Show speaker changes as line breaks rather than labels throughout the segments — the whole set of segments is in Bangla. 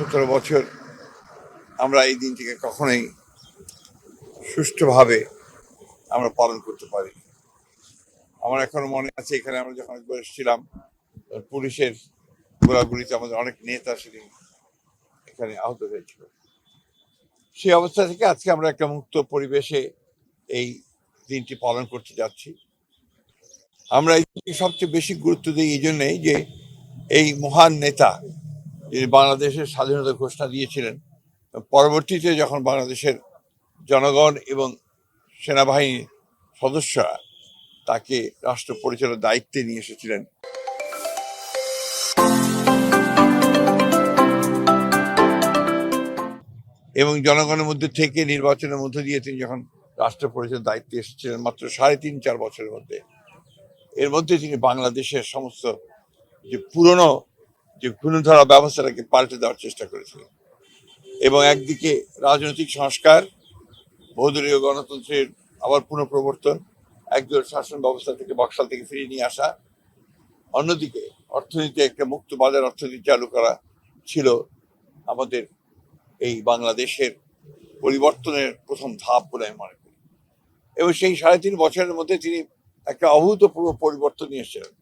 17 বছর আমরা এই দিনটিকে কখনোই সুষ্ঠুভাবে আমরা পালন করতে পারি। আমার এখনো মনে আছে, এখানে আমরা যখন একবার এসেছিলাম, পুলিশের গোলাগুলিতে আমাদের অনেক নেতা সেদিন এখানে আহত হয়েছিল। সেই অবস্থা থেকে আজকে আমরা একটা মুক্ত পরিবেশে এই দিনটি পালন করতে যাচ্ছি। আমরা এই দিনটি সবচেয়ে বেশি গুরুত্ব দিই এই জন্যই যে এই মহান নেতা যিনি বাংলাদেশের স্বাধীনতা ঘোষণা দিয়েছিলেন, পরবর্তীতে যখন বাংলাদেশের জনগণ এবং সেনাবাহিনীর সদস্যরা তাকে রাষ্ট্র পরিচালনার দায়িত্বে নিয়ে এসেছিলেন, এবং জনগণের মধ্যে থেকে নির্বাচনের মধ্য দিয়ে তিনি যখন রাষ্ট্র পরিচালনার দায়িত্বে এসেছিলেন মাত্র 3.5-4 বছরের মধ্যে, এর মধ্যে তিনি বাংলাদেশের সমস্ত যে পুরনো যে ঘূর্ণিধরা ব্যবস্থাটাকে পাল্টে দেওয়ার চেষ্টা করেছিলেন। এবং একদিকে রাজনৈতিক সংস্কার, বহুদলীয় গণতন্ত্রের আবার পুনঃপ্রবর্তন, একদল শাসন ব্যবস্থা থেকে বক্সাল থেকে ফিরিয়ে নিয়ে আসা, অন্যদিকে অর্থনীতি একটা মুক্ত বাজার অর্থনীতি চালু করা ছিল আমাদের এই বাংলাদেশের পরিবর্তনের প্রথম ধাপ বলে আমি মনে করি। এবং সেই 3.5 বছরের মধ্যে তিনি একটা অভূতপূর্ব পরিবর্তন নিয়ে এসেছিলেন।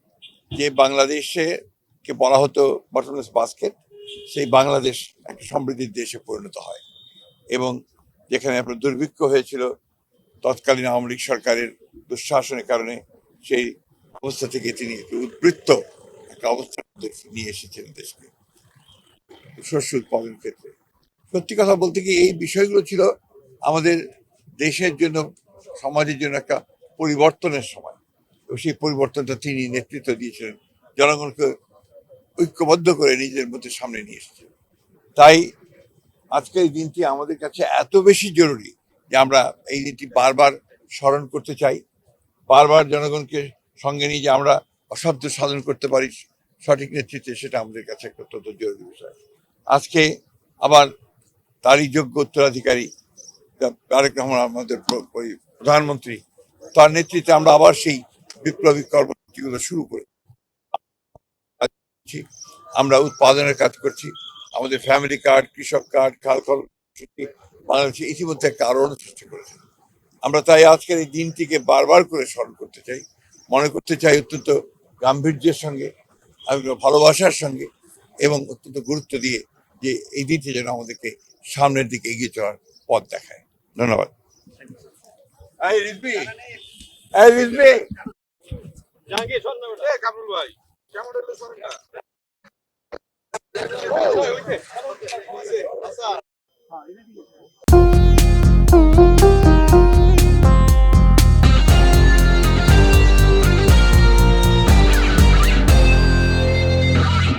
যে বাংলাদেশে কে বলা হতো বটমলেস বাস্কেট, সেই বাংলাদেশ একটা সমৃদ্ধির দেশে পরিণত হয়। এবং যেখানে আপনার দুর্ভিক্ষ হয়েছিল তৎকালীন আওয়ামী লীগ সরকারের দুঃশাসনের কারণে, সেই অবস্থা থেকে তিনি একটু উদ্বৃত্ত একটা অবস্থার মধ্যে নিয়ে এসেছিলেন দেশকে শস্য উৎপাদনের ক্ষেত্রে। সত্যি কথা বলতে কি, এই বিষয়গুলো ছিল আমাদের দেশের জন্য, সমাজের জন্য একটা পরিবর্তনের সময়, এবং সেই পরিবর্তনটা তিনি নেতৃত্ব দিয়েছিলেন, জনগণকে ঐক্যবদ্ধ করে নিজের মধ্যে সামনে নিয়ে এসেছিলেন। তাই আজকের এই দিনটি আমাদের কাছে এত বেশি জরুরি যে আমরা এই দিনটি বারবার স্মরণ করতে চাই, বারবার জনগণকে সঙ্গে নিয়ে যে আমরা অসাধ্য সাধন করতে পারি সঠিক নেতৃত্বে, সেটা আমাদের কাছে একটা অত্যন্ত জরুরি বিষয়। আজকে আবার তারই যোগ্য উত্তরাধিকারী তারেক রহমান, আমাদের প্রধানমন্ত্রী, তার নেতৃত্বে আমরা আবার সেই বিপ্লবী কর্মসূচিগুলো শুরু করি। আমরা উৎপাদনের কাজ করছি, আমাদের ফ্যামিলি কার্ড, কৃষক কার্ড, খাল কর্মসূচি বাংলাদেশে ইতিমধ্যে একটা আলোড়ন সৃষ্টি করেছে। আমরা তাই আজকের এই দিনটিকে বারবার করে স্মরণ করতে চাই, মনে করতে চাই অত্যন্ত গাম্ভীর্যের সঙ্গে, ভালোবাসার সঙ্গে, এবং অত্যন্ত গুরুত্ব দিয়ে যে এই দিনটি যেন আমাদেরকে সামনের দিকে এগিয়ে চলার পথ দেখায়। ধন্যবাদ।
ভাই